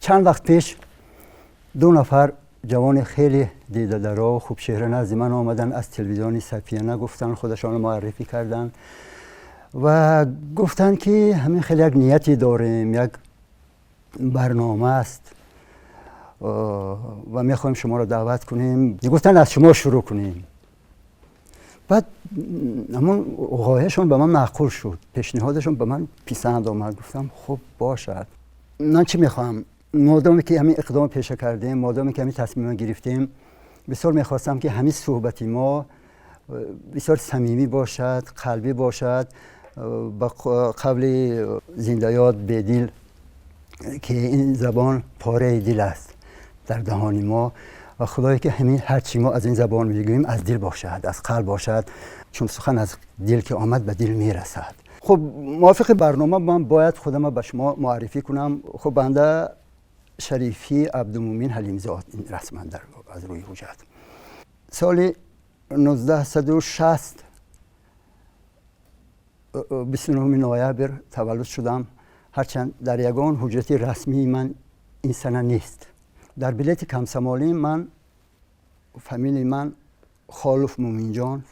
چند وقت پیش 2 نفر جوان خیلی دیده درا و خوب چهره نزد من آمدن، از تلویزیون سفینه گفتن، خودشان معرفی کردن و گفتن که همین خیلی یک نیتی داریم، یک برنامه است و میخوایم شما رو دعوت کنیم. گفتن از شما شروع کنیم. بعد همون خواهششون به من معقول شد، پیشنهادشون به من پسند آمد. گفتم خب باشد. من چی میخوام؟ مادامی که همین اقدام پیشه کردیم، مادامی که همین تصمیم گرفتیم، بسیار میخواستم که همین صحبتی ما بسیار صمیمی باشد، قلبی باشد، با قبل زنده یاد بدیل که این زبان پاره دل است در دهان ما و خدایی که همین هرچی ما از این زبان میگوییم از دل باشد، از قلب باشد، چون سخن از دل که آمد به دل میرسد. خب موافق برنامه من باید خودم به شما معرفی کنم. خب بنده شریفی عبدالمومن حلیمزاد، این رسما در از روی حجت سال 1960 29 نوامبر تولد شدم، هرچند در یگان حجت رسمی من این سنه نیست. در بلیت کمسمالی من فامیلی من خالف مومن جان،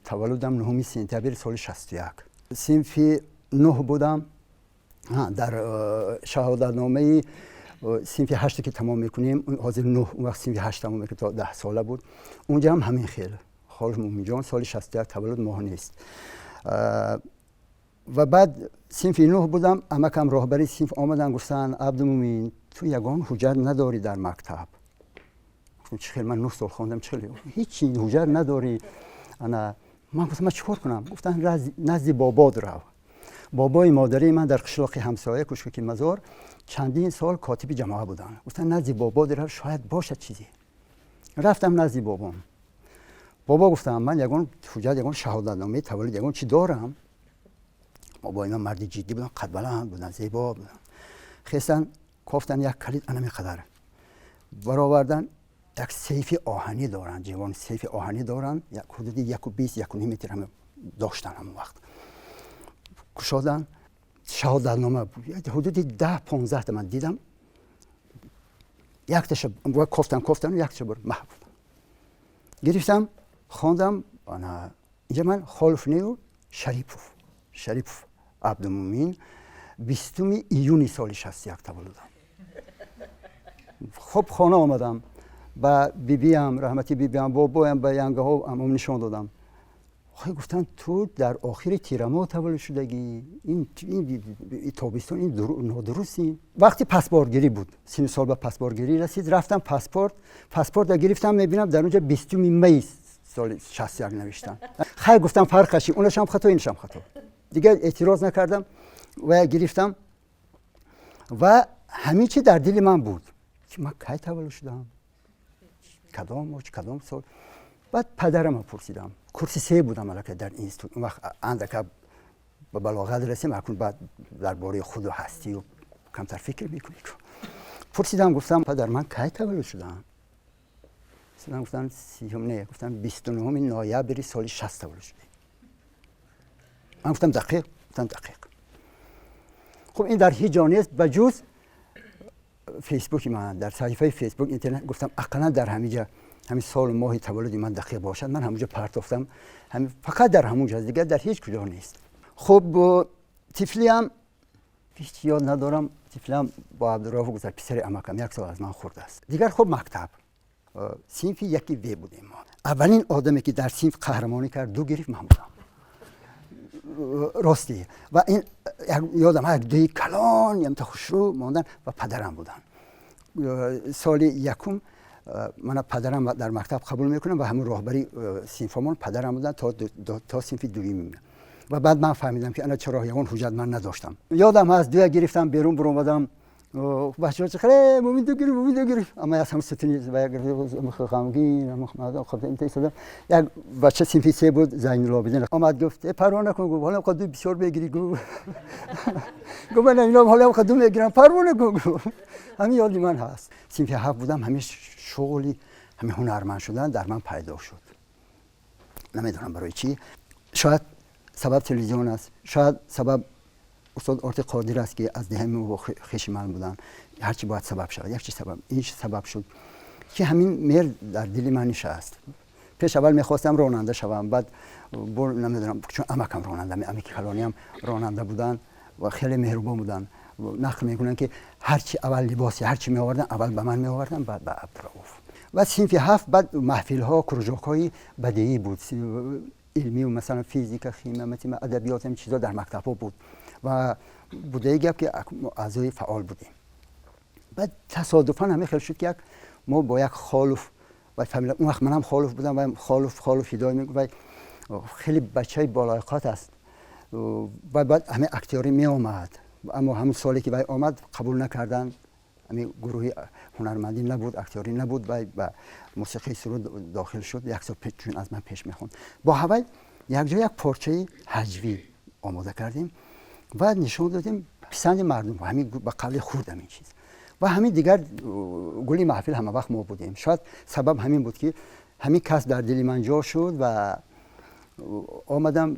تولدم 9 سپتامبر سال 61. صنف 9 بودم. در شهادتنامه صنف 8 که تمام میکنیم، حاضر 9 اون وقت صنف 8 تمام میکنیم، تا 10 ساله بود. اونجا هم همین خیلی خالف مومن جان سال 61 تولد ماه نیست. و بعد صنف 9 بودم، عمکم راهبری صنف آمدن گفتن عبدالمومن تو یگان حجت نداری در مکتب. گفتم چه خیلی، من 9 سال خواندم، چه هیچی حجت نداری. من گفتم من چیکار کنم؟ گفتن نزد بابات رو. بابای مادری من در قشلاق همسایه کوشک مزار چندین سال کاتب جماعه بودن. گفتن نزد بابات رو، شاید باشه چیزی. رفتم نزد بابام. بابا گفتم من یگان حجت، یگان شهادتنامه تولد، یگان چی دارم؟ بابا اینا مرد جدی بودن، قد بلند بودن، زیبا بودن. خواستن گفتن یک کلید انمی قدر برآوردن، یک سیف آهنی دارن، جوان سیف آهنی دارن، یک حدود 1.20 1.5 متر هم داشتن همون وقت. گشادن شهادتنامه بود، حدود 10-15 تا من دیدم. یک تاش کفتن یک تاش محو گرفتم خواندم. انا اینجا من خالف نیو شریف عبدالمومن 20 ایونی سال 61 تولدم. خب خانه آمدم با بیبیم، رحمتی بیبیم، بابایم به ینگه ها هم نشان دادم. خیلی گفتن تو در آخر تیر ماه تولد شدگی، این تابستان این نادرستی. وقتی پاسپورتگیری بود، 3 سال به پاسپورتگیری رسید، رفتم پاسپورت رو گرفتم، میبینم در اونجا 20 می سال 61 نوشتن. خیلی گفتم فرقش اونش هم خطا اینش هم خطا. دیگه اعتراض نکردم و گرفتم و همین چی در دل من بود که من کی تولد شدم، کدام سال. بعد پدرم رو پرسیدم، کورس 3 بودم البته در اینستیتوت. اون وقت اندک به بلاغت رسیم، اکنون بعد درباره خود و هستی و کمتر فکر میکنی. پرسیدم گفتم پدر من کی تولد شدم؟ گفتن 29 نوامبر سال 60 تولد شدی. من گفتم دقیق. خب این در هیچ جا نیست بجز فیسبوک من، در صفحه فیسبوک اینترنت. گفتم اقلا در همینجا همین سال و ماه تولد من دقیق باشد، من همونجا پرتافتم، همین فقط در همونجا، دیگه در هیچ کجا نیست. خب طفلی هم هیچ یاد ندارم، طفلی هم با عبدالرؤوف گذشت، پسر عمکم 1 سال از من خورده است. دیگر خب مکتب صنف 1 و بودیم ما. اولین آدمی که در صنف قهرمانی کرد 2 گرفت من بودم. راستی و این یادم 2 کلان یم تا خوشرو ماندن و پدرم بودن. سال 1 من پدرم در مکتب قبول میکنم و همون راهبری صنفمون پدرم بودن تا صنف 2 و بعد من فهمیدم که انا چرا یگان حجت من نداشتم. یادم از 2 گرفتم بیرون برآمدم، بچه‌ها چخره مومن 2 گرفت اما از هم ستونی و غمگین خب این تیسه یک بچه صنف 3 بود، زین العابدین آمد گفت پروانه کن. گفت حالا قدو بسیار بگیری. گفت من اینا حالا قدو میگیرم، پروانه کن. همین یادی من هست. صنف 7 بودم، همین شغلی، همین هنرمند شدن در من پیدا شد. نمیدونم برای چی، شاید سبب تلویزیون است، شاید سبب استاد آرت قادر است که از دهن و خویش من بودن، هرچی باید سبب شد، یک چی سبب این سبب شد که همین میل در دل من نشست. پیش اول میخواستم راننده شوم، بعد نمیدونم چون عمکم راننده، عمک کلانی هم راننده بودن و خیلی مهربان بودن، نقل میکنن که هرچی اول لباسی هرچی می آوردن اول به من می آوردن بعد به عبدالرؤوف. و صنف 7 بعد محفل ها کروژاک‌های بدیعی بود، علمی و مثلا فیزیک، شیمی، متیماتیک، ادبیات، این چیزا در مکتب ها بود و بوده گپ که اعضای فعال بودیم. بعد تصادفاً همین خیلی شد که ما با یک خالف و فامیل، اون وقت منم خالف بودم و خالف هدای میگفت و خیلی بچه بالایقات است و بعد همه اکتیاری می آمد، اما همون سالی که وای آمد قبول نکردن، همین گروهی هنرمندی نبود، اکتیاری نبود و موسیقی سرود داخل شد. یک سال چون از من پیش میخوند با هوای یک جای یک پارچه هجوی آماده کردیم و نشون دادیم پسند مردم، همین با قبل خوردم این چیز و همین دیگر گلی محفل همه وقت ما بودیم. شاید سبب همین بود که همین کس در دل من جا شد و آمدم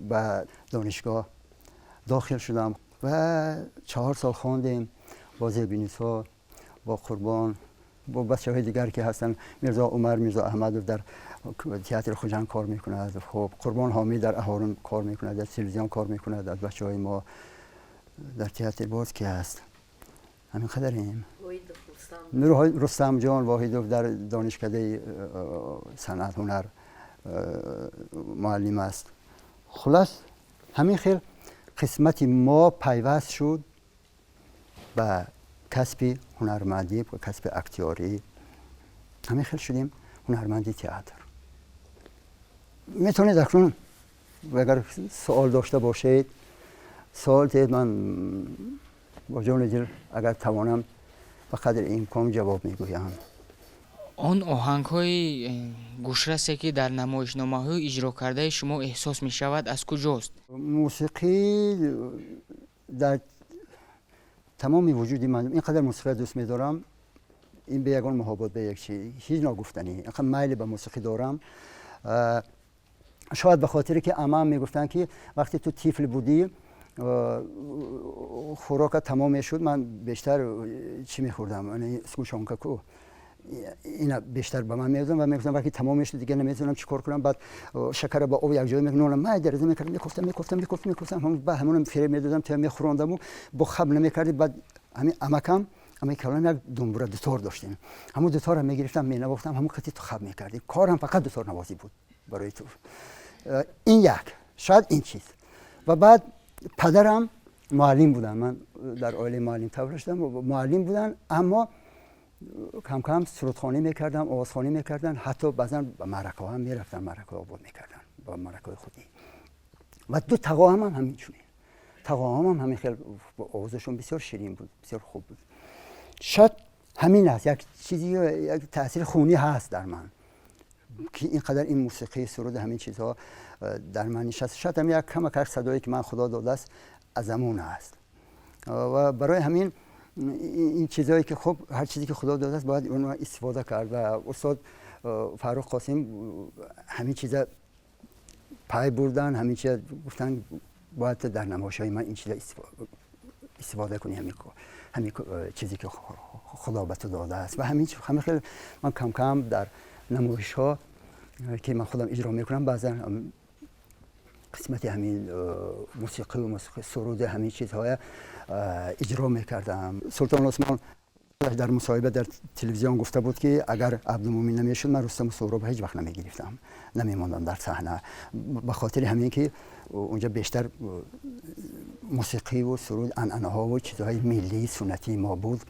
به دانشگاه داخل شدم و 4 سال خواندیم با زیبینیسا، با قربان، با بچه‌های دیگر که هستن، میرزا عمر، میرزا احمد در تئاتر خوجند کار میکند، خب قربان حامی در اهارون کار میکند، در تلویزیون کار میکند، از بچه‌های ما در تئاتر باز که هست همین قدریم. رستم جان واحدوف در دانشکده صنعت هنر معلم است. خلاص همین خیلی قسمت ما پیوست شد به کسب هنرمندی و کسب اکتیاری، همین خیلی شدیم هنرمندی تئاتر. میتونید اکنون اگر سوال داشته باشید سوال تید، من با جان دل اگر توانم به قدر امکان جواب میگویم. آن آهنگ‌های گوشرسه که در نمایشنامه‌های اجرا کرده شما احساس می‌شود از کجاست؟ موسیقی در تمام وجودی من اینقدر موسیقی دوست می‌دارم، این به یگان محبت به یک چیز، هیچ ناگفتنی، اینقدر میل به موسیقی دارم. شاید به خاطری که عمم میگفتن که وقتی تو طفل بودی خوراک تمام شد، من بیشتر چی می‌خوردم، یعنی سوشانکاکو اینا بیشتر به من می‌دادن و میگفتن وقتی تمام شد دیگه نمی‌تونم چیکار کنم، بعد شکر با آب یک جای می‌کنم، من درزه می‌کردم، می‌گفتم هم همون فری می‌دادم تا می‌خوردم و با خب نمی‌کردی. بعد همین عمکم کلان یک دنبوره دوتار داشتیم، همون دوتار رو می‌گرفتم می‌نواختم، همون خطی تو خب می‌کردی، کارم فقط دوتار نوازی بود برای تو. این یک شاید این چیز. و بعد پدرم معلم بودن، من در عائله معلم تولد شدم و معلم بودن، اما کم کم سرودخوانی میکردم، آوازخوانی میکردن، حتی بعضا به مرکه هم میرفتن، مرکه آباد میکردن با مرکه خودی. و دو تقاهم هم همینجوری، تقاهم هم همین خیلی آوازشون بسیار شیرین بود، بسیار خوب بود. شاید همین است، یک چیزی، یک تاثیر خونی هست در من که اینقدر این موسیقی سرود همین چیزها در من نشست. شاید هم یک کمک صدایی که من خدا داده است از همون است و برای همین این چیزایی که خب هر چیزی که خدا داده است باید اون رو استفاده کرد. و استاد فرخ قاسم همین چیزا پای بردن، همین چیزا گفتن باید در نمایش‌های من این چیزا استفاده کنی، همین چیزی که خدا به تو داده است. و همین خیلی من کم کم در نمایش‌ها که من خودم اجرا میکنم بعضا قسمتی همین موسیقی و موسیقی سرود همین چیزهای اجرا میکردم. سلطان عثمان در مصاحبه در تلویزیون گفته بود که اگر عبدالمومن نمیشد من رستم و سهراب هیچ وقت نمیگرفتم، نمیماندم در صحنه، به خاطر همین که اونجا بیشتر موسیقی و سرود عنعنه ها و چیزهای ملی سنتی ما بود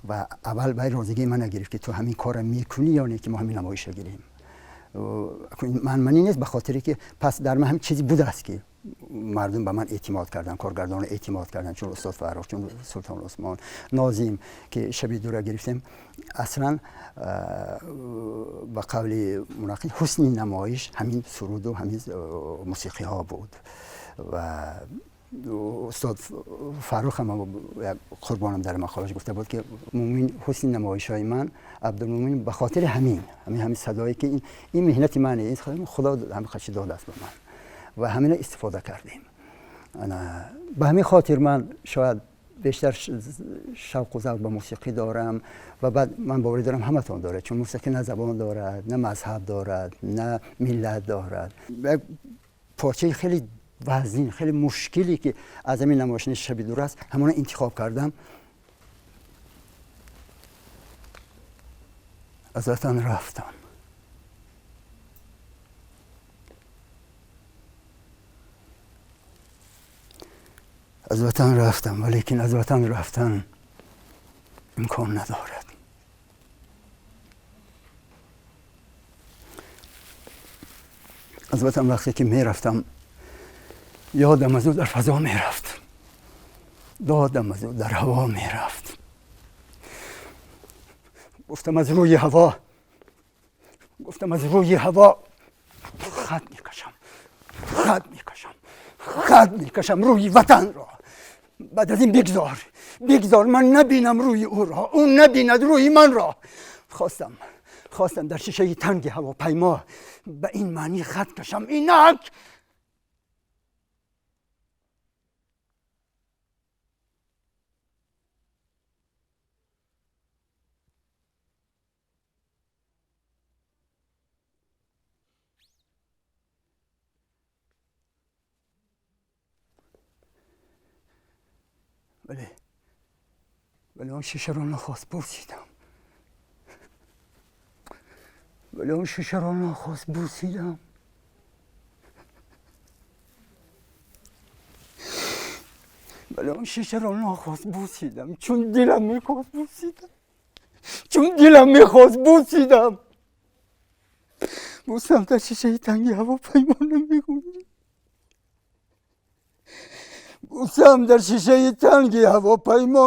و اول باید رازگی من نگرفت که تو همین کار میکنی یا نه که ما همین نمایش گیریم. منی نیست، به خاطری که پس در من همین چیزی بوده است که مردم به من اعتماد کردن، کارگردان اعتماد کردن، چون استاد فرخ، چون سلطان عثمان، ناظم که شبیه دوره گرفتیم، اصلا به قول منقد حسن نمایش همین سرود و همین موسیقی ها بود. و استاد فرخ هم قربانم در مقالش گفته بود که مومن حسن نمایش های من عبدالمومن به خاطر همین صدایی که این مهنت منه، این خدا همین خدش داده است به من و همین استفاده کردیم. به همین خاطر من شاید بیشتر شوق و ذوق به موسیقی دارم و بعد من باوری دارم همتون داره، چون موسیقی نه زبان دارد، نه مذهب دارد، نه ملت دارد. پارچه خیلی وزین، خیلی مشکلی که از همین نمایش شب دور است همون انتخاب کردم. از وطن رفتم، از وطن رفتم، ولیکن از وطن رفتن امکان ندارد. از وطن وقتی که می رفتم یادم از او در فضا می رفت، دادم از او در هوا می رفت. گفتم از روی هوا خط میکشم روی وطن را. بعد از این بگذار من نبینم روی او را، اون نبیند روی من را. خواستم در شیشه تنگ هواپیما به این معنی خط کشم، اینک ولی اون شیشه رو نخواست بوسیدم. چون دلم میخواست بوسیدم. بوسم در شیشه تنگی هواپیما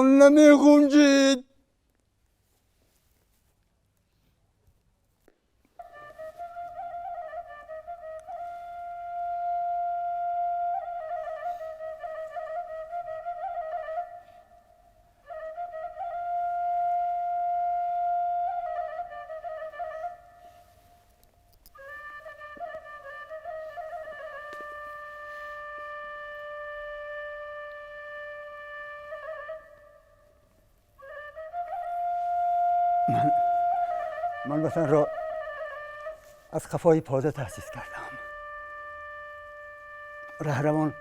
نمیگونجید. من وطن را از قفای پازه تأسیس کردم. رهروان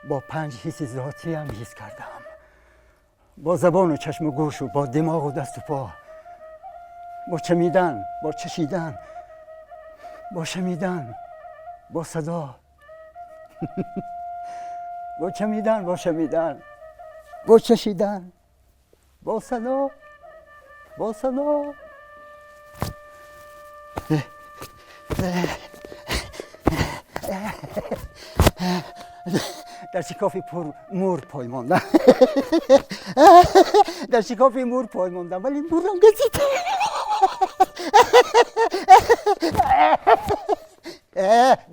با 5 حس ذاتی هم حس کردم، با زبان و چشم و گوش و با دماغ و دست و پا، با چمیدن، با چشیدن، با شمیدن، با صدا با چمیدن، با شمیدن، با چشیدن، با صدا، با صدا. در شکافی مور پای ماندم. ولی مورم گزید.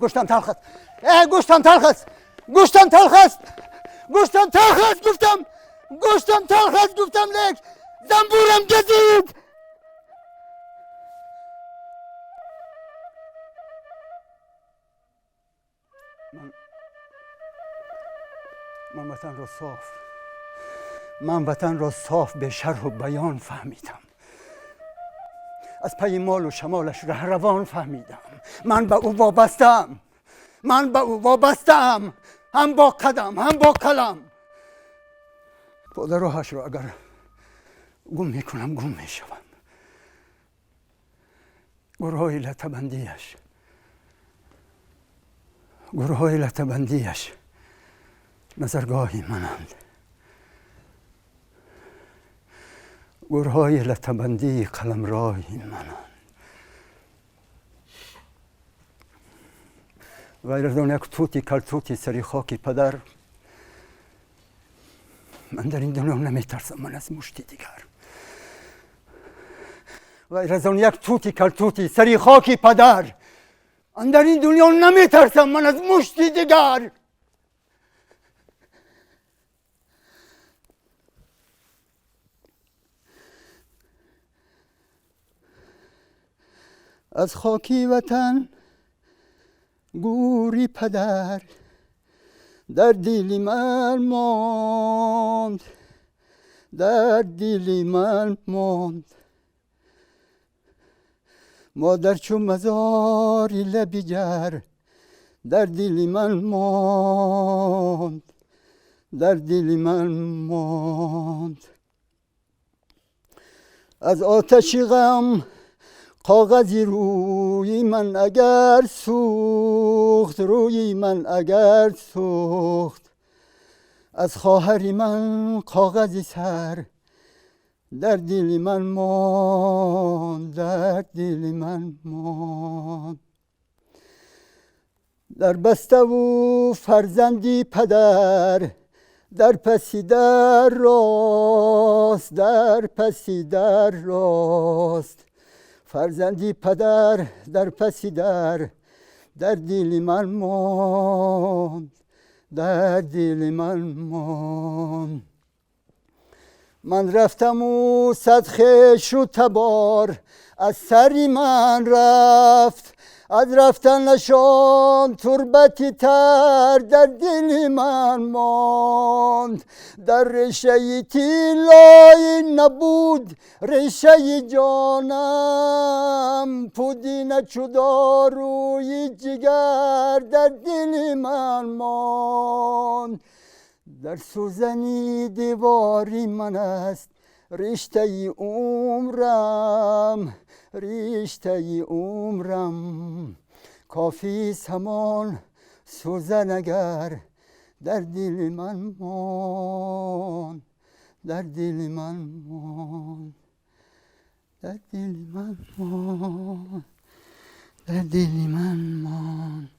گوشتم تلخ است. گوشتم تلخ است. گفتم لک زنبورم گزید. من وطن را صاف به شرح و بیان فهمیدم. از پی مال و شمالش رهروان فهمیدم. من به او وابسته‌ام، هم با قدم هم با کلم. پادر راهش را اگر گم میکنم گم میشوم. گرهای لطبندیش نظرگاهی منند. گرهای لطبندی قلمراهی منند. غیر از آن یک توتی کلتوتی سری خاکی پدر، من در این دنیا نمیترسم من از مشتی دیگر. غیر از آن یک توتی کلتوتی سری خاکی پدر، من در این دنیا نمیترسم من از مشتی دیگر. از خاکی وطن گوری پدر در دل من ماند، در دل من ماند. مادر چون مزاری لبی گر در دل من ماند، در دل من ماند. از آتش غم کاغذی روی من اگر سوخت، روی من اگر سوخت. از خواهر من کاغذی سر در دل من ماند، در دل من ماند. در بسته و فرزندی پدر در پسی در راست، در پسی در راست. فرزندی پدر در پسی در دل من ماند، در دل من ماند. من رفتم و صد خشت و تبار از سری من رفت، از رفتن نشان تربتی تر در دل من ماند. در رشه طلای نبود رشه جانم، پودینه چو داروی جگر در دل من ماند. در سوزنی دیواری من است رشته عمرم، رشته عمرم. کافی همان سوزن اگر در دل من ماند، در دل من ماند، در دل من ماند، در دل من ماند.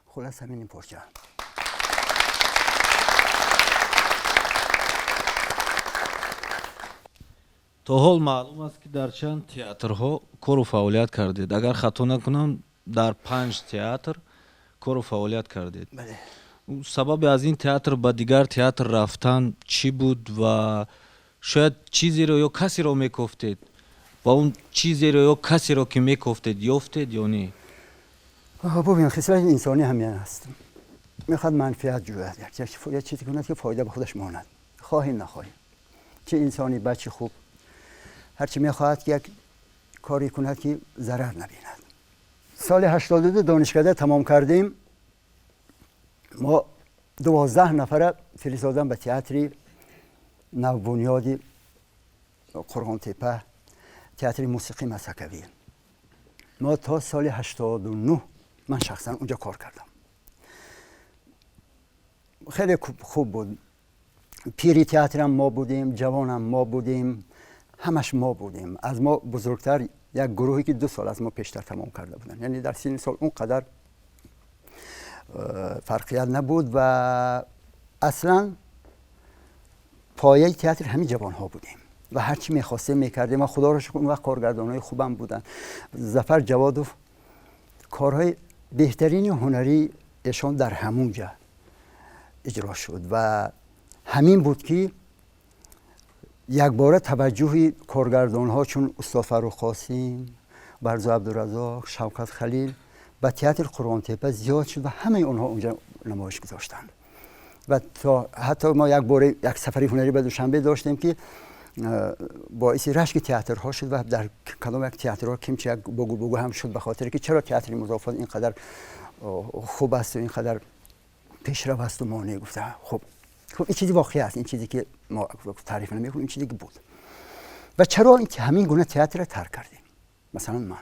خلاص همین پرچه. то ҳол маълум аст ки дар чанд театрҳо кору фаъолият кардед? агар хато накунам дар 5 театр кору фаъолият кардед. сабаби аз ин театр ба дигар театр рафтан чӣ буд ва шояд чизеро ё касеро мекофтед ва он чизеро ё касеро ки мекофтед ёфтед ё не? ببین خصلت انسانی همین است. میخواد منفعت جوید، یه چیزی کند که فایده به خودش ماند، خواهی نخواهی. چه انسانی بچه خوب هرچی میخواهد که یک کاری کند که ضرر نبیند. سال 82 دانشکده تمام کردیم. ما 12 نفر فرستادن به تئاتر نوبنیادی قرغان تپه، تئاتر موسیقی مسکوی. ما تا سال 89 من شخصا اونجا کار کردم. خیلی خوب بود. پیری تئاتر هم ما بودیم، جوان هم ما بودیم، همش ما بودیم. از ما بزرگتر یک گروهی که 2 سال از ما پیشتر تمام کرده بودن، یعنی در سن سال اونقدر فرقیت نبود و اصلا پایه تئاتر همین جوان ها بودیم و هرچی میخواستیم میکردیم و خدا رو شکر اون وقت کارگردانای خوبم بودن. ظفر جوادوف کارهای بهترین هنری ایشان در همونجا اجرا شد و همین بود که یک بار توجه کارگردان ها چون استاد فرخ قاسم، برزا عبدالرزاق، شوکت خلیل به تئاتر قرغان تپه زیاد شد و همه اونها اونجا نمایش گذاشتن. و تا حتی ما یک بار یک سفری هنری به دوشنبه داشتیم که باعث رشک تئاترها شد و در کدام یک تئاترها کمچی یک بگو هم شد، به خاطر که چرا تئاتر مضافات اینقدر خوب است و اینقدر پیشرو است و مانع گفته. خب این چیزی واقعی است، این چیزی که ما تعریف نمی‌کنیم، این چیزی که بود. و چرا این همین گونه تئاتر را ترک کردیم؟ مثلا من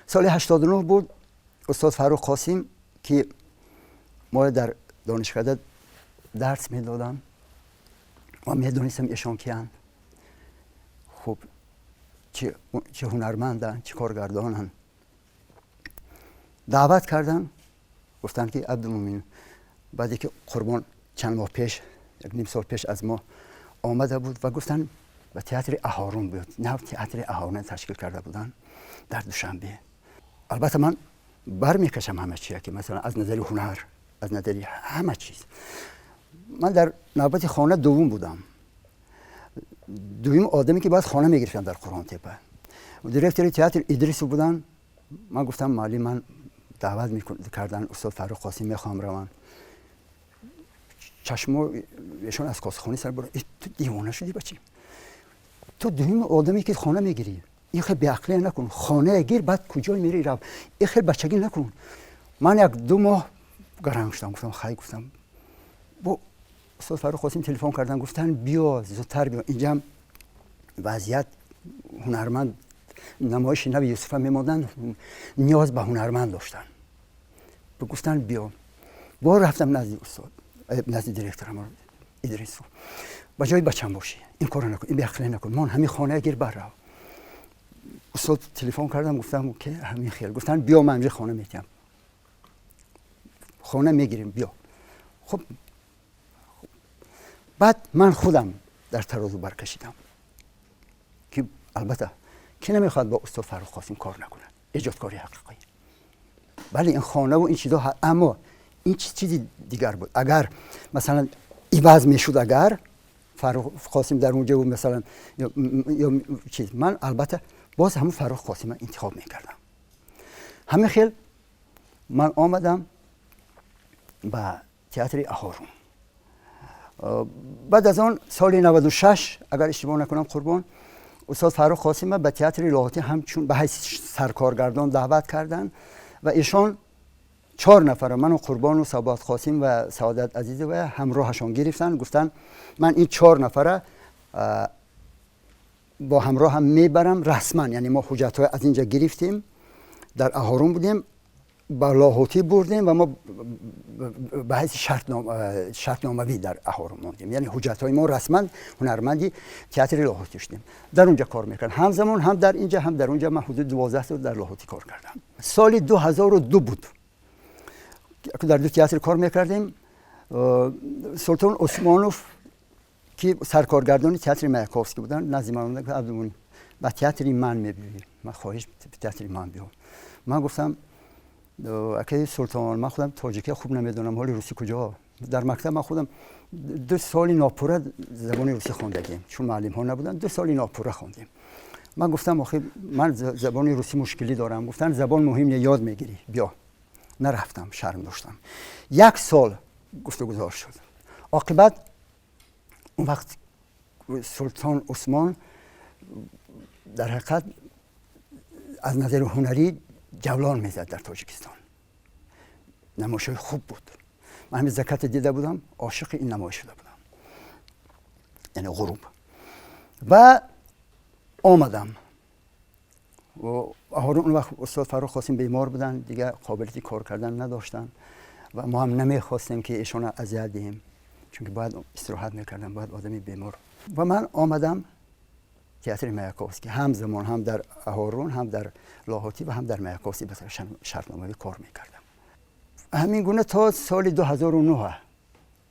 سال 89 بود، استاد فرخ قاسم که ما در دانشکده درس میدادم و میدونستم ایشان کیان، خب چه هنرمندن، چه کارگردانن. دعوت کردن، گفتن که عبدالمومن بعدی که قربان چند ماه پیش، یک نیم سال پیش از ما آمده بود و گفتن و تئاتر اهارون بود، نه تئاتر اهارون تشکیل کرده بودن در دوشنبه. البته من برمیکشم همه چیه که مثلا از نظر هنر، از نظر همه چیز. من در نوبت خانه دوم بودم، دوم آدمی که باید خانه میگرفتن در قرغان تپه. دیرکتور تئاتر ادریس بودن. من گفتم مالی من دعوت میکردن استاد فرخ قاسم میخوام روان چشمو ایشون از کاسخونی سر برو تو دیوانه شدی بچی تو دویم آدمی که خانه میگیری این خیلی بیعقلی نکن خانه گیر بعد کجا میری رو این خیلی بچگی نکن من 1-2 ماه گرم شدم گفتم خیلی گفتم با استاد فرخ قاسم تلفن کردن گفتن بیا زودتر بیا اینجا وضعیت هنرمند نمایش نبی یوسف میموندن نیاز به هنرمند داشتن گفتن بیا با رفتم نزد استاد نزد دیرکتورم ادریس با جای بچم باشی این کارو نکن این بیعقلی نکن من همین خانه گیر برا استاد تلفن کردم گفتم که همین خیال گفتن بیا من اینجا خانه میتیم خانه میگیریم بیا خب بعد من خودم در ترازو برکشیدم که البته کی نمیخواد با استاد فرخ قاسم کار نکنه ایجادکاری حقیقی ولی این خانه و این چیزا اما این چیزی دیگر بود اگر مثلا ایواز میشد اگر فرخ قاسم در اونجا بود مثلا یا چیز من البته باز همون فرخ قاسم من انتخاب میکردم همین خیل من آمدم به تئاتر اهارون بعد از آن سال 96 اگر اشتباه نکنم قربان استاد فرخ قاسم به تئاتر لاهوتی همچون به حیث سرکارگردان دعوت کردن و ایشان 4 نفر من و قربان و سعادت قاسم و سعادت عزیز و همراهشان گرفتن گفتن من این 4 نفره با همراه هم میبرم رسما یعنی ما حجت‌های از اینجا گرفتیم در اهارون بودیم با لاهوتی بردیم و ما به حیث شرطنامه‌ای در اهارون موندیم یعنی حجت‌های ما رسما هنرمندی تئاتر لاهوتی شدیم در اونجا کار میکردم همزمان هم در اینجا هم در اونجا من حدود 12 سال در لاهوتی کار کردم سال 2002 بود که در 2 تئاتر کار میکردیم سلطان عثمانوف که سرکارگردان تئاتر مایاکوفسکی بودن نزد من گفتن عبدالمنعم با تئاتر من میبینی من خواهش تئاتر من بیام من گفتم اگه سلطان من خودم تاجیکی خوب نمیدونم حالی روسی کجا در مکتب من خودم 2 سال ناپوره زبان روسی خوندگیم چون معلم ها نبودن 2 سال ناپوره خوندیم من گفتم آخه من زبان روسی مشکلی دارم گفتن زبان مهمه یاد میگیری بیا نرفتم شرم داشتم 1 سال گفتگو شد عاقبت اون وقت سلطان عثمان در حقیقت از نظر هنری جولان میزد در تاجیکستان نمایش‌های خوب بود من همین زکات دیده بودم عاشق این نمایش شده بودم یعنی غروب و آمدم و اهارون اون وقت استاد فرخ قاسم بیمار بودن دیگه قابلیت کار کردن نداشتن و ما هم نمیخواستیم که ایشون اذیت دهیم چون که باید استراحت میکردن باید آدمی بیمار و من آمدم تئاتر مایاکوفسکی همزمان هم در اهارون هم در لاهوتی و هم در مایاکوفسکی به طور شرطنامه‌ای کار میکردم همین گونه تا سال 2009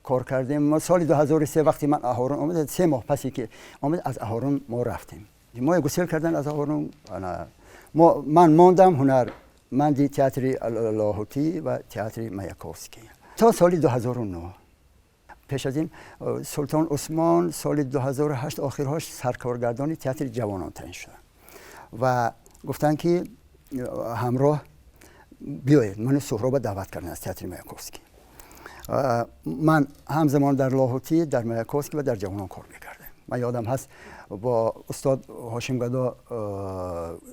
کار کردیم ما سال 2003 وقتی من اهارون آمد 3 ماه پسی که آمد از اهارون ما رفتیم ما گسیل کردن از اهارون من ماندم هنرمندی تئاتر لاهوتی و تئاتر مایاکوفسکی تا سال 2009 پیش از این سلطان عثمان سال 2008 آخرهاش سرکارگردان تئاتر جوانان تعیین شد و گفتن که همراه بیایید من سهراب دعوت کردن از تئاتر مایاکوفسکی من همزمان در لاهوتی در مایاکوفسکی و در جوانان کار میکردم من یادم هست با استاد هاشم گدا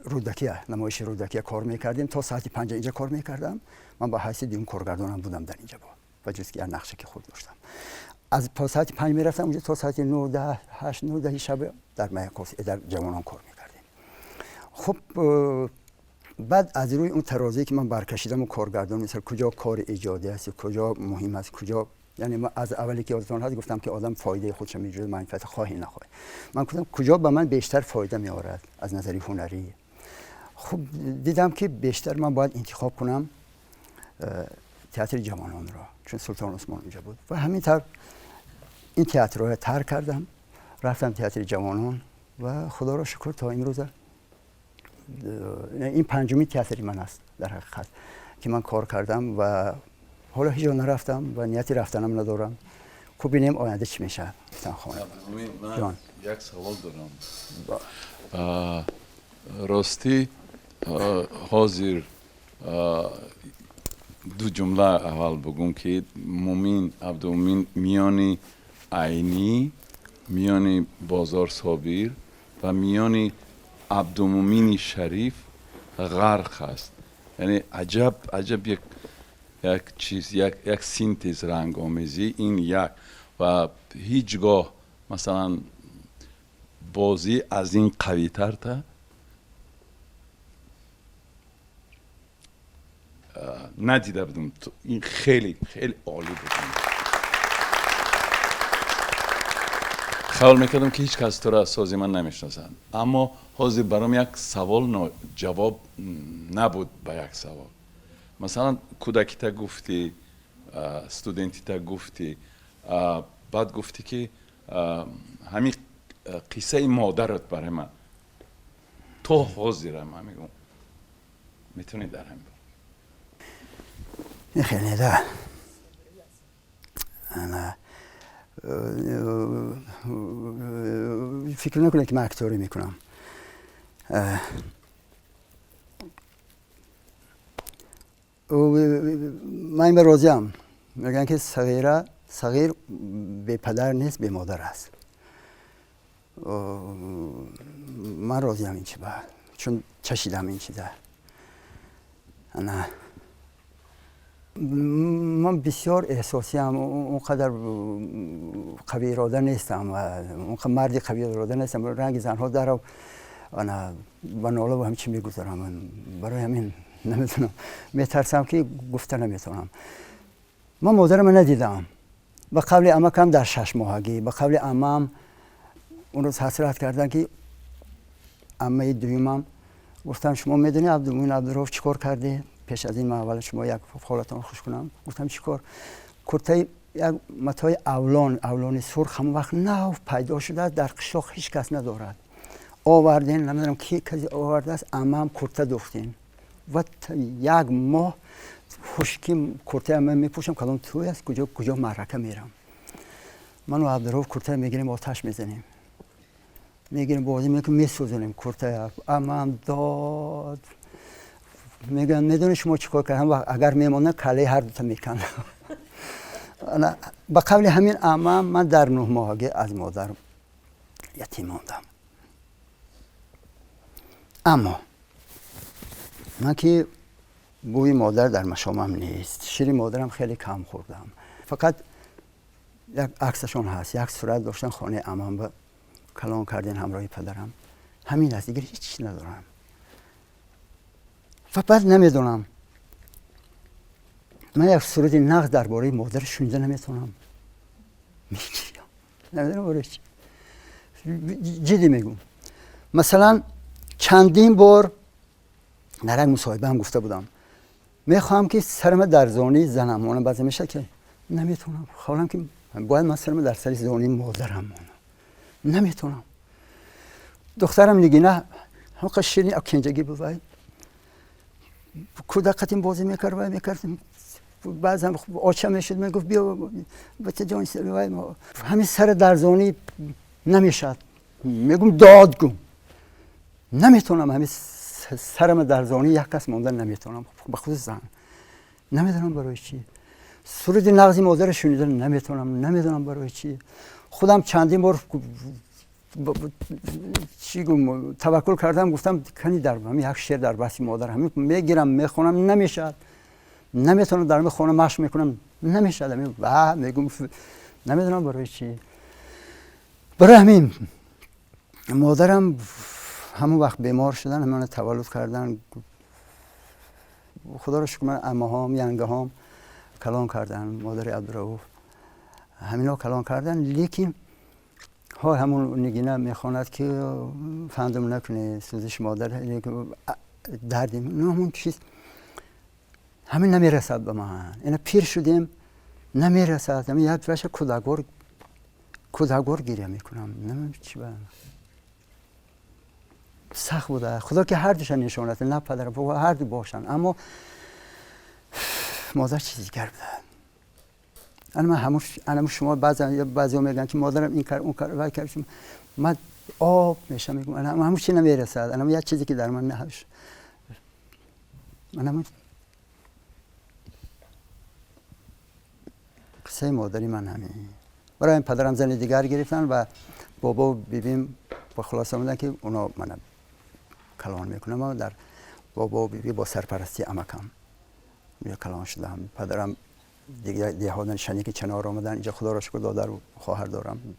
رودکیه نمایش رودکیه کار میکردیم تا ساعت 5 اینجا کار میکردم من با حیث دیون کارگردانم بودم در اینجا با و جز که نقشه که خود داشتم از تا ساعت 5 میرفتم اونجا تا ساعت 9 10 8 9 10 شب در مایاکوفسکی در جوانان کار میکردیم خب بعد از روی اون ترازی که من برکشیدم و کارگردان مثل کجا کار ایجادی است کجا مهم است کجا یعنی من از اولی که یادتون هست گفتم که آدم فایده خودش میجوید منفعت خواهی نخواهی من گفتم کجا به من بیشتر فایده میآورد از نظر هنری خب دیدم که بیشتر من باید انتخاب کنم تئاتر جوانان را چون سلطان عثمان اونجا بود و همینطور این تئاتر رو ترک کردم رفتم تئاتر جوانان و خدا را شکر تا امروز این 5مین تئاتر من است در حقیقت که من کار کردم و حالا هیچ جا نرفتم و نیتی رفتنم ندارم خب ببینیم آینده چی میشه من یک سوال دارم راستی حاضر دو جمله اول بگم که مومین عبدالمومین میانی عینی، میانی بازار صابیر و میانی عبدالمومین شریف غرق است. یعنی عجب یک چیز، یک سینتز رنگ آمیزی این یک. و هیچگاه مثلا بازی از این قوی تر تا ندیده بودم. این خیلی خیلی عالی بود. خیال میکردم که هیچ کس تو را سازی من نمیشناسند، اما حاضر برام یک سوال جواب نبود به یک سوال. مثلا کودکی تا گفتی، استودنتی تا گفتی، بعد گفتی که همین قصه مادرت برای من تو حاضرم. من میگم میتونی در هم این خیلی ده انا فکر نکنه که من اکتوری میکنم. من به راضیم. میگن که صغیر به پدر نیست به مادر است. من راضیم این چی بعد، چون چشیدم این چیزا. من بسیار احساسی ام، اونقدر قوی اراده نیستم و اونقدر مردی قوی اراده نیستم. رنگ زنها در انا بناله و همچی میگذارم. من برای همین نمیتونم، میترسم که گفته نمیتونم. من مادرم ندیدم. با قبل عمکم در 6 ماهگی، با قبل عمم اون روز حسرت کردن که عمه دویمم گفتن شما میدونی عبدالمومین عبدالرؤوف چیکار کرده؟ پیش از این من اول شما یک حالتون خوش کنم. گفتم چیکار؟ کرته یک متای اولان سرخ هم وقت نو پیدا شده در قشاق هیچ کس ندارد. آوردین، نمیدونم کی کسی آورده است، عمم کرته دوختین و یک ماه خشکی کرته عمم میپوشم کدام توی است کجا معرکه میرم. من و عبدالرؤوف کرته میگیریم آتش میزنیم، میگیریم بازی میکنیم میسوزونیم کرته. عمم داد میگن میدونی شما چیکار کردم؟ و اگر میمونه کله هر دوتا میکنم. با قبل همین عمم من در 9 ماهگی از مادر یتیم ماندم. اما من که بوی مادر در مشامم نیست، شیر مادرم خیلی کم خوردم. فقط یک عکسشون هست، یک صورت داشتن خانه عمم با کلان کردین همراه پدرم. همین است، دیگه هیچ ندارم. فقط نمیدونم من یک صورت نقد درباره مادر شنیده نمیتونم. میگیرم نمیدونم برای چی. جدی میگم. مثلا چندین بار در یک مصاحبه هم گفته بودم میخوام که سرم در زانوی زنم مونم، بعضی میشه که نمیتونم. خالم که باید من سرم در سر زانوی مادرم مونم، نمیتونم. دخترم نگینه هم قشنی اکنجگی بود. کودکتیم بازی میکردیم بعضی هم آچه میشد میگفت بیا بچه جان همین سر در زانوی نمیشد. میگم دادگم نمیتونم، همین سرم در زانوی یک کس موندن نمیتونم، بخصوص زن. نمیدونم برای چی. سرود نغزی مادر شنیدن نمیدونم برای چی. خودم چندین بار چی گم توکل کردم، گفتم کنی در همین یک شعر در بحث مادر همین میگیرم میخونم نمیشد، نمیتونم در میخونم مشق میکنم نمیشد. همین و میگم نمیدونم برای چی. برای همین مادرم همون وقت بیمار شدن، همون تولد کردن. خدا رو شکر من عمه‌هام ینگه‌هام کلان کردن، مادر عبدالرؤوف همینا کلان کردن. لیکن ها همون نگینه میخواند که فهمدم نکنه سوزش مادر دردی همون چیز همین نمیرسد به من. اینا پیر شدیم نمیرسد. همین یک وشه کودکوار گیریه میکنم. نمیدونم چی برم سخت بوده. خدا که هر دوشن نشانت، نه پدر و هر دو باشن، اما مادر چیزی کرده. انا شما بعضی میگن که مادرم این کار اون کار وای کرد، من آب میشم میگم انا همون چی نمیرسد. انا یک چیزی که در من نهش، انا قصه مادری من همین. برای این پدرم زن دیگر گرفتن و بابا و بیبیم با خلاص آمدن که اونا منم کلان میکنم و در بابا و بیبی با سرپرستی عمکم کلان شدم. پدرم دیگه دیهاتن شنی که کنار آمدن اینجا خدا را شکر دادر و خواهر دارم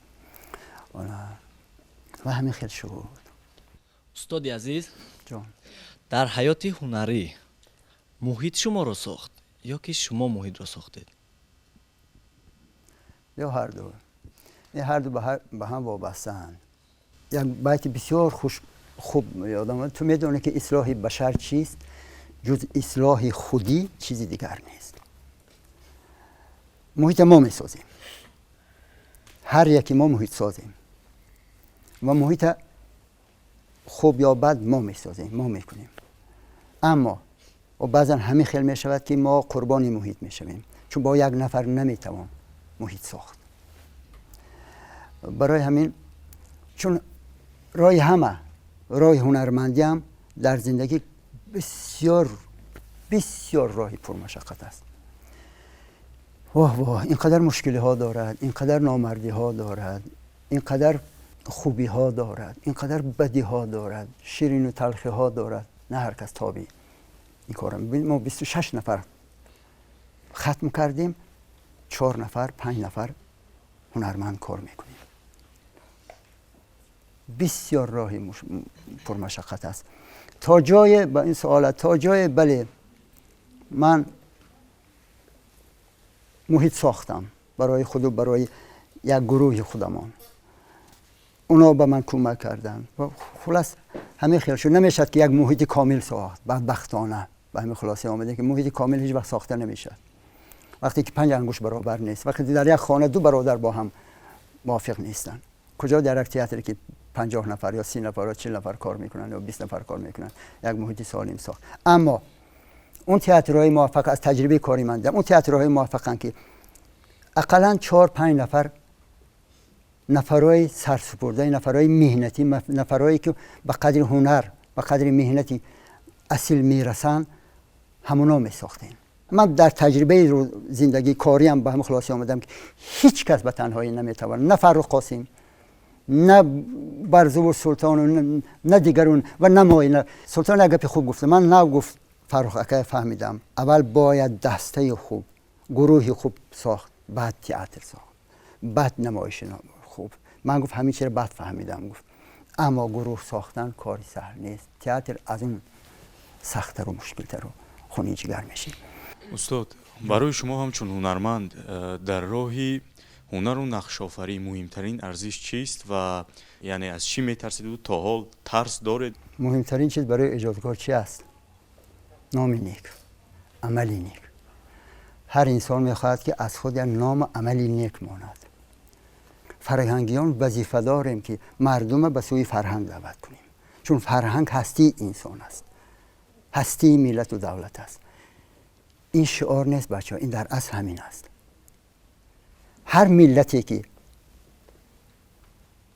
و همین خیلی شد. устоди азиз, جان дар ҳаёти ҳунарӣ муҳит шуморо сохт ё ки шумо муҳитро сохтед? یا هر دو. این هر دو به هم وابسته‌اند. یک بیت بسیار خوب یادم اومد. تو میدونی که اصلاح بشر چیست؟ جز اصلاح خودی چیزی دیگر نیست. محیط ما میسازیم. هر یکی ما محیط سازیم. و محیط خوب یا بد ما میسازیم، ما میکنیم. اما و بعضا همین خیلی میشود که ما قربانی محیط میشویم، چون با یک نفر نمیتوان محیط ساخت. برای همین چون راه هنرمندی هم در زندگی بسیار بسیار راهی پرمشقت است. واه اینقدر مشکلی ها دارد، اینقدر نامردی ها دارد، اینقدر خوبی ها دارد، اینقدر بدی ها دارد، شیرین و تلخی ها دارد. نه هر کس تابی این کارم. ما 26 نفر ختم کردیم، 4 نفر 5 نفر هنرمند کار میکنیم. بسیار راهی پرمشقت است. تا جای با این سوالات تا جای بله من محیط ساختم برای خود و برای یک گروه خودمان. اونا به من کمک کردن و خلاص همه خیال شد. نمیشد که یک محیط کامل ساخت. بدبختانه به همین خلاصه آمده که محیط کامل هیچ وقت ساخته نمیشد. وقتی که 5 انگشت برابر نیست، وقتی در یک خانه 2 برادر با هم موافق نیستن، کجا در یک تئاتری که 50 نفر یا 30 نفر یا 40 نفر کار میکنن یا 20 نفر کار میکنن یک محیط سالم ساخت. اما اون تئاترهای موفق از تجربه کاری من دیدم، اون تئاترهای موفقن که اقلا 4-5 نفر نفرای سرسپرده، نفرای مهنتی، نفرایی که به قدر هنر به قدر مهنتی اصیل میرسن، همونا میساختیم. من در تجربه زندگی کاری هم به هم خلاصه آمدم که هیچ کس به تنهایی نمیتواند، نه فرخ قاسم، نه برزور سلطان، نه دیگرون و نه ما. سلطان اگه خوب گفته، من نه گفت فرخ اکه فهمیدم اول باید دسته خوب، گروه خوب ساخت، بعد تئاتر ساخت، بعد نمایش خوب. من گفت همین چیز بعد فهمیدم. گفت اما گروه ساختن کاری سهل نیست. تئاتر از اون سخت‌تر و مشکل‌تر و خونی جگر میشه. استاد، برای شما همچون هنرمند در راهی هنر و نقش‌آفرینی مهمترین ارزش چیست و یعنی از چی میترسید و تا حال ترس دارید؟ مهمترین چیز برای ایجادکار چی است؟ نام نیک، عملی نیک. هر انسان میخواهد که از خود یک نام عملی نیک ماند. فرهنگیان وظیفه داریم که مردم به سوی فرهنگ دعوت کنیم، چون فرهنگ هستی انسان است، هستی ملت و دولت است. این شعار نیست بچه ها، این در اصل همین است. هر ملتی که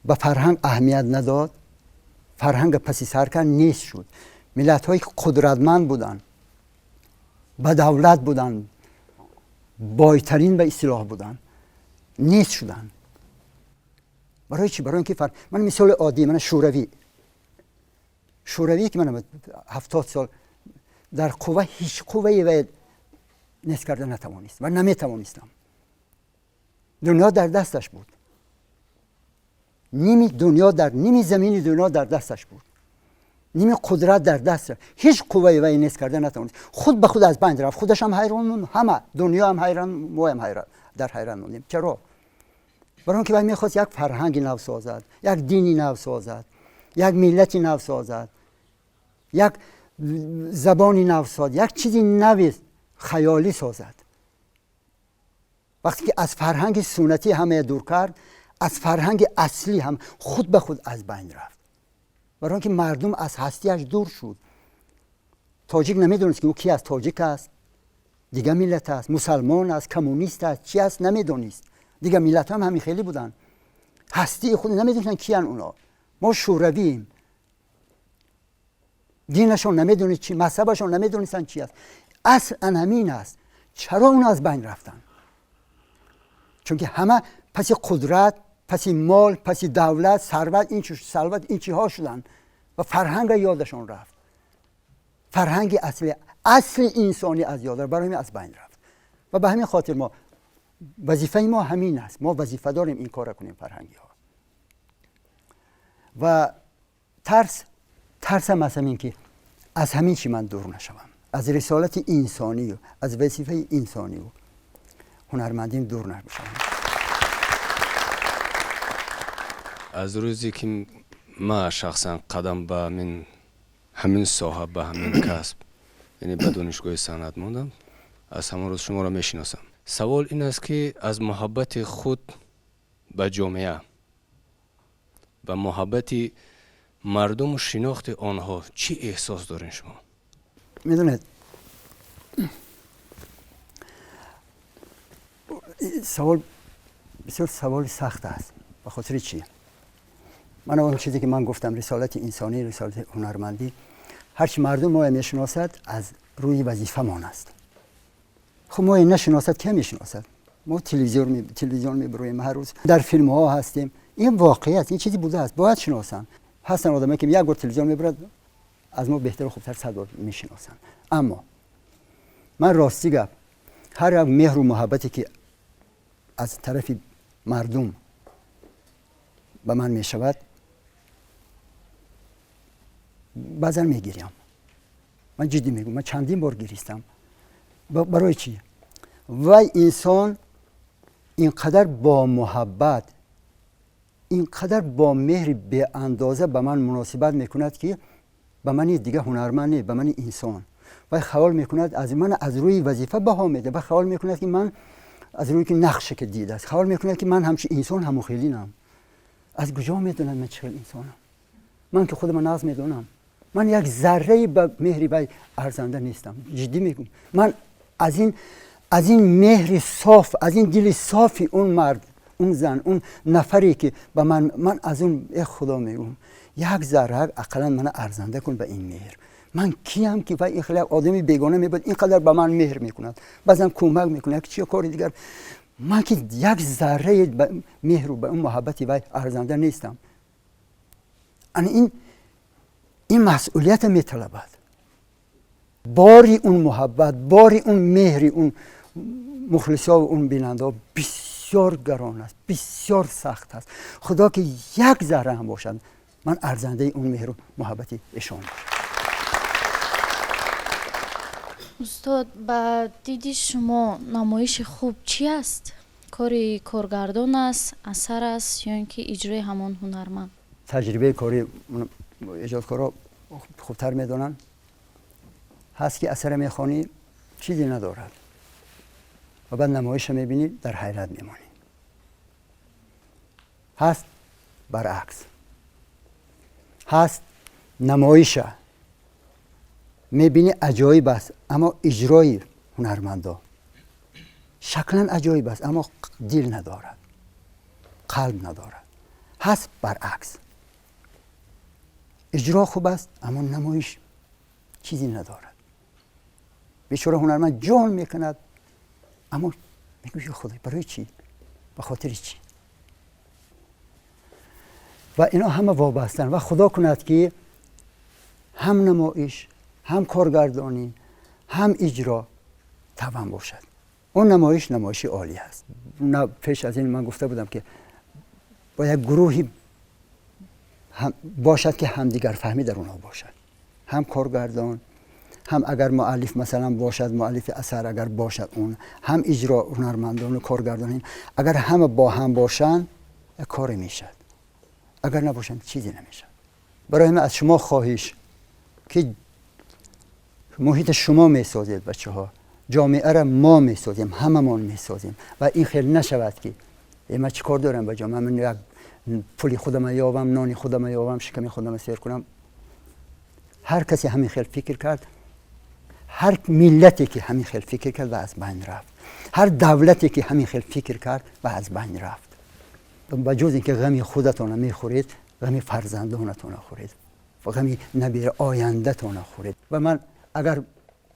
به فرهنگ اهمیت نداد، فرهنگ پسی سر کرد، نیست شد. ملت هایی که قدرتمند بودن، به دولت بودن، بایترین به اصطلاح بودن، نیست شدن. برای چی؟ برای اینکه من مثال عادی، من شوروی که من 70 سال در قوه هیچ قوه‌ای و نصف کرده نتوانست و نمیتوانستم. دنیا در دستش بود، نیمی زمین دنیا در دستش بود، نیمی قدرت در دستش. هیچ قوه‌ای و نصف کرده نتوانست. خود به خود از بین رفت. خودش هم حیران، همه دنیا هم حیران، ما هم حیران، در حیران موندیم. چرا؟ برای اینکه باید میخواست یک فرهنگی نو سازد، یک دینی نو سازد، یک ملتی نو سازد، یک زبانی نو سازد، یک چیزی نو خیالی سازد. وقتی که از فرهنگ سنتی همه دور کرد، از فرهنگ اصلی هم خود به خود از بین رفت. برای اینکه مردم از هستیش دور شد. تاجیک نمیدونست که او کی است، تاجیک است، دیگه ملت است، مسلمان است، کمونیست است، چی است نمیدونست. دیگه ملت هم همین خیلی بودن، هستی خود نمیدونستن کیان اونا. ما شوروییم، دینشون نمیدونید چی، مذهبشون نمیدونستن چی است. اصل همین است. چرا اونا از بین رفتن؟ چون که همه پس قدرت، پس مال، پس دولت، ثروت، این چیها شدن و فرهنگ یادشون رفت. فرهنگ اصل انسانی از یاد رفت، برای همین از بین رفت. و به همین خاطر ما وظیفه ما همین است، ما وظیفه داریم این کار کنیم فرهنگی ها. و ترسم از همین که از همین چی من دور نشوم، از رسالت انسانی و از وظیفه انسانی و هنرمندیم دور نشوم. از روزی که ما شخصا قدم به همین صاحب به همین کسب یعنی به دانشگاه صنعت موندم، از همون روز شما را میشناسم. سوال این است که از محبت خود به جامعه و محبت مردم و شناخت آنها چی احساس دارین شما؟ میدونید سوال بسیار سوال سخت است. به خاطر چی؟ من اون چیزی که من گفتم، رسالت انسانی، رسالت هنرمندی، هرچی مردم ما میشناسد از روی وظیفه مان است. خب ما این نشناسد که میشناسد؟ ما تلویزیون میبرویم هر روز، در فیلم ها هستیم، این واقعیت، این چیزی بوده است، باید شناسن. هستن آدمایی که یک بار تلویزیون میبرد از ما بهتر و خوبتر 100 بار میشناسن. اما من راستی گپ، هر یک مهر و محبتی که از طرف مردم به من میشود بعضا میگیریم. من جدی میگم، من چندین بار گریستم. برای چی؟ وای انسان اینقدر با محبت، اینقدر با مهر به اندازه به من مناسبت میکند که به من دیگه هنرمند نیست، به من انسان. و خیال میکند از من از روی وظیفه بها میده و خیال میکند که من از روی که نقشه که دیده است، خیال میکند که من همچین انسان همو خیلینم. از کجا میدونم من چه انسانم؟ من که خودم ناز میدونم. من یک ذره به مهری وی ارزنده نیستم. جدی میگم. من از این مهر صاف، از این دل صافی اون مرد، اون زن، اون نفری که به من از اون خدا میگم یک ذره اقلا من ارزنده کن به این مهر. من کیم که وای خیلی آدمی بیگانه میبود اینقدر به من مهر میکند، بعضی کمک میکنه یک چیه کاری دیگر. من که یک ذره به مهر و به اون محبتی وای ارزنده نیستم. این مسئولیت میطلبد. باری اون محبت، باری اون مهری اون مخلصا و اون بیننده بسیار گران است، بسیار سخت است. خدا که یک ذره هم باشد من ارزنده اون مهر و محبتی ایشان. استاد، با دیدی شما نمایش خوب چی است؟ کاری کارگردان است، اثر است یا اینکه اجرای همان هنرمند؟ تجربه کاری ایجادکارا خوبتر میدونن. هست که اثر میخوانی چیزی ندارد و بعد نمایش میبینی در حیرت میمانی. هست برعکس، هست نمایش میبینی عجایب است اما اجرای هنرمندا شکلا عجایب است اما دل ندارد، قلب ندارد. هست برعکس، اجرا خوب است اما نمایش چیزی ندارد. بیچاره هنرمند جان میکند اما میگوی خدای برای چی؟ به خاطر چی؟ و اینا همه وابستن و خدا کند که هم نمایش، هم کارگردانی، هم اجرا توان باشد. اون نمایش عالی است. پیش از این من گفته بودم که باید گروهی باشد که همدیگر فهمی در اونها باشد. هم کارگردان، هم اگر مؤلف مثلا باشد، مؤلف اثر اگر باشد اون، هم اجرا هنرمندان و کارگردان، اگر همه با هم باشن کار میشد. اگر نباشن چیزی نمیشد. برای من از شما خواهش که محیط شما میسازید بچه ها، جامعه را ما میسازیم، هممون میسازیم و این خیلی نشود که من چی کار دارم با جامعه، من یک پولی خودم یابم، نانی خودم یابم، شکمی خودم سیر کنم. هر کسی همین خیلی فکر کرد، هر ملتی که همین خیلی فکر کرد و از بین رفت، هر دولتی که همین خیلی فکر کرد و از بین رفت. با جز اینکه غمی خودتون میخورید، غمی فرزندانتون خورید و غمی نبیر آیندهتون خورید. و من اگر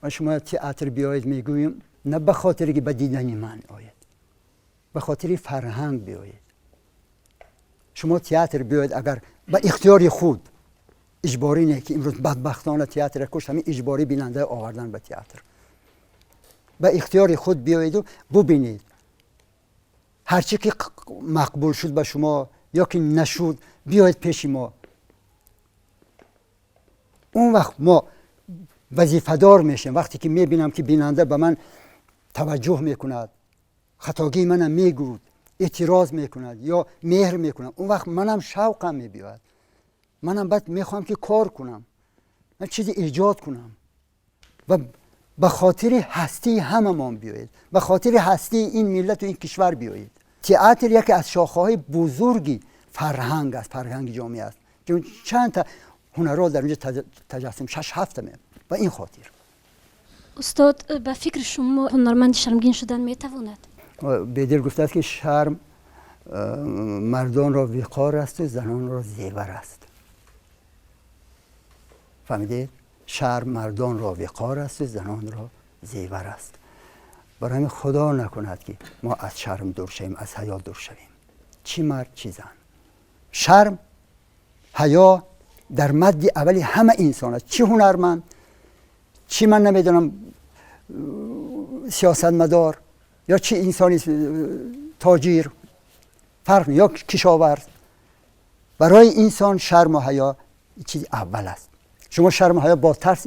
شما تئاتر بیایید میگویم نه به خاطر که به دیدن من آید، به خاطر فرهنگ بیایید. شما تئاتر بیایید اگر به اختیار خود، اجباری نه که امروز بدبختانه تئاتر کش، همین اجباری بیننده آوردن به تئاتر. به اختیار خود بیایید و ببینید هرچی که مقبول شد به شما یا که نشد بیایید پیش ما. اون وقت ما وظیفه‌دار میشیم. وقتی که میبینم که بیننده به من توجه میکند، خطاگی منم میگوید، اعتراض میکند یا مهر میکند، اون وقت منم شوقم میبیاد. منم بعد میخوام که کار کنم، من چیزی ایجاد کنم و به خاطر هستی هممان بیایید، به خاطر هستی این ملت و این کشور بیایید. تئاتر یکی از شاخه‌های بزرگی فرهنگ است، فرهنگ جامعه است. چون چند تا هنرها در اینجا تجسم 6-7 و این خاطر. استاد به فکر شما هنرمند شرمگین شدن میتواند؟ بیدر گفته است که شرم مردان را وقار است و زنان را زیور است. فهمیدید؟ شرم مردان را وقار است و زنان را زیور است. برای همین خدا نکند که ما از شرم دور شویم، از حیا دور شویم. چی مرد چی زن. شرم، حیا در مد اولی همه انسان است. چی هنرمند، چی من نمیدونم سیاستمدار یا چی انسانی تاجر، فرق یا کشاورز. برای انسان شرم و حیا چیز اول است. شما شرم و حیا با ترس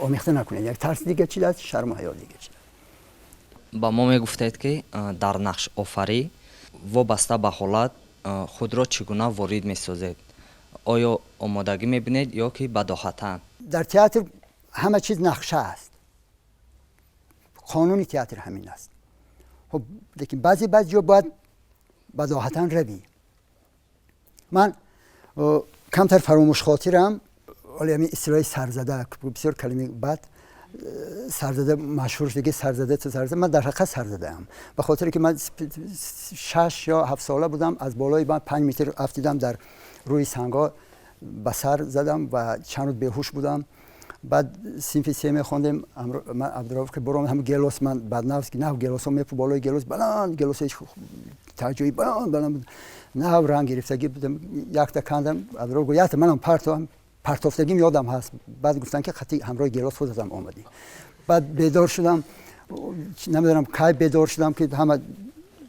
آمیخته نکنید. یک ترس دیگه چیز است، شرم و حیا دیگه چیز است. با ما میگفتید که در نقش آفری وابسته به حالت خود را چگونه وارد میسازید؟ آیا آمادگی میبینید یا که بداهتا؟ در تئاتر همه چیز نقشه است. قانون تئاتر همین است. خب لیکن بعضی جا باید بداهتا روی. من کمتر فراموش خاطرم، ولی همین اصطلاح سرزده بسیار کلمه بعد سرزده مشهور دیگه، سرزده تو سرزده. من در حقیقت سرزده ام، به خاطر که من 6 یا 7 ساله بودم، از بالای من 5 متر افتیدم، در روی سنگا به سر زدم و چند روز بیهوش بودم. بعد صنف 3 میخوندم، من عبدالرؤوف که برام هم گلوس، من بدنفس که نه گلوس هم میپو بالای گلوس بلند، گلوس تاجوی بلند نه رنگ گرفتگی بودم. یک تا کندم، عبدالرؤوف گفت یات منم پرتافتگیم یادم هست. بعد گفتن که خطی همراه گلاس خودم آمدی. بعد بیدار شدم، نمیدونم کی بیدار شدم که همه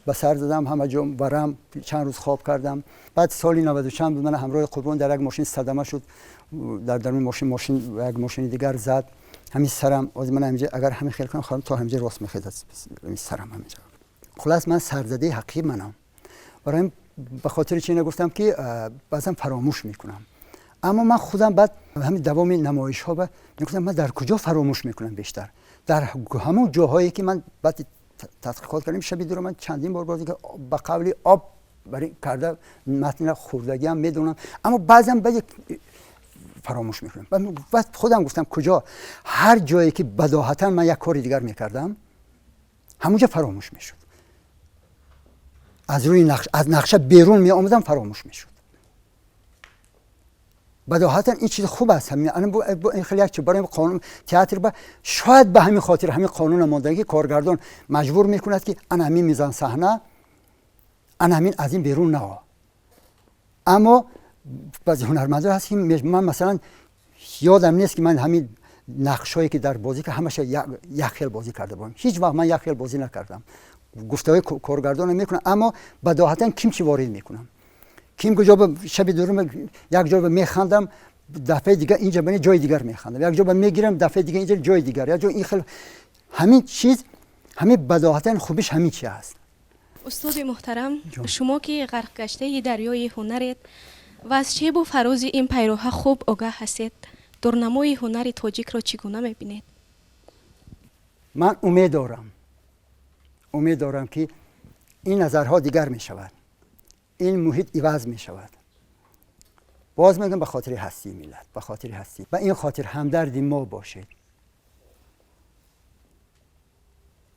به سر زدم، همه جام ورم، چند روز خواب کردم. بعد سالی 90 چند بود، من همراه قربان در یک ماشین صدمه شد، در درون ماشین یک ماشین دیگر زد، همین سرم از من همینجا اگر همین خیال کنم خانم تا همینجا راست میخواد همین سرم همینجا. خلاص من سرزده حقیقی منم. برای به خاطر چی نگفتم که بعضا فراموش میکنم. اما من خودم بعد همین دوام نمایش ها میگفتم من در کجا فراموش میکنم بیشتر؟ در همون جاهایی که من بعد تحقیقات کردم. شبیه دور من چندین بار بازی که با قبلی آب برای کرده متن خوردگی هم میدونم، اما بعضا بعد فراموش میکنم. بعد خودم گفتم کجا؟ هر جایی که بداهتا من یک کاری دیگر میکردم همونجا فراموش میشد. از روی از نقشه بیرون می آمدم فراموش میشد. بداهتا این چیز خوب است. همین این خیلی چیز برای قانون تئاتر شاید به همین خاطر همین قانون ماندگی کارگردان مجبور میکند که انا همین میزان صحنه، انا همین از این بیرون نه. اما بعضی هنرمندا هست که من مثلا یادم نیست که من همین نقشایی که در بازی که همش یک خیل بازی کرده بودم. هیچ وقت من یک خیل بازی نکردم. گفته‌های کارگردان میکنم، اما بداهتا کیم چی وارد میکنم. کیم کجا به شب دورم یک جا به میخندم، دفعه دیگه اینجا بنی جای دیگر میخندم، یک جا به میگیرم دفعه دیگه اینجا جای دیگر، یا جو این خیلی همین چیز همین بداهتا خوبیش همین چی است. استاد محترم، شما که غرق گشته دریای هنرید و از شیب و فراز این پیروها خوب آگاه هستید، دورنمای هنر تاجیک را چگونه میبینید؟ من امید دارم که این نظرها دیگر می شود، این محیط عوض می شود. باز میگم به خاطر هستی ملت، به خاطر هستی و این خاطر همدردی ما باشید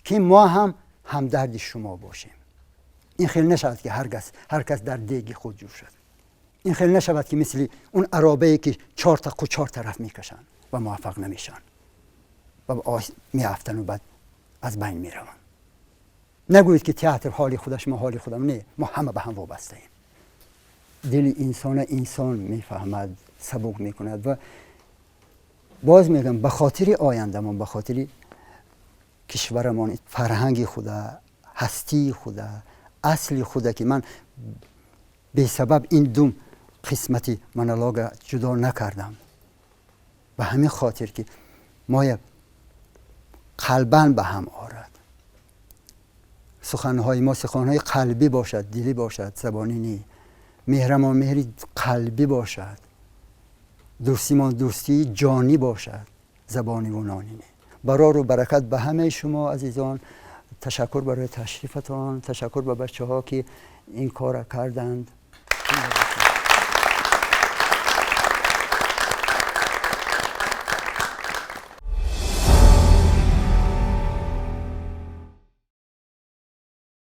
که ما هم همدردی شما باشیم. این خیلی نشود که هر کس در دیگی خود جور شد. این خیلی نشود که مثل اون عرابه‌ای که 4 تا قو 4 طرف میکشن و موفق نمیشن و میافتن و بعد از بین میروند. نگویید که تئاتر حال خودش ما حال خودم، نه، ما همه به هم وابسته ایم. دل انسان میفهمد، سبک میکند. و باز میگم به خاطر آیندهمان، به خاطر کشورمان، فرهنگ خدا، هستی خدا، اصل خدا که من به سبب این دو قسمتی مونولوگ جدا نکردم، به همین خاطر که ما قلباً به هم آرد. سخنهای ما سخنهای قلبی باشد، دلی باشد، زبانی نی. مهرمان مهری قلبی باشد، دوستیمان دوستی جانی باشد، زبانی و نانی نی. برار و برکت به همه شما عزیزان. تشکر برای تشریفتان، تشکر به بچه ها که این کار کردند.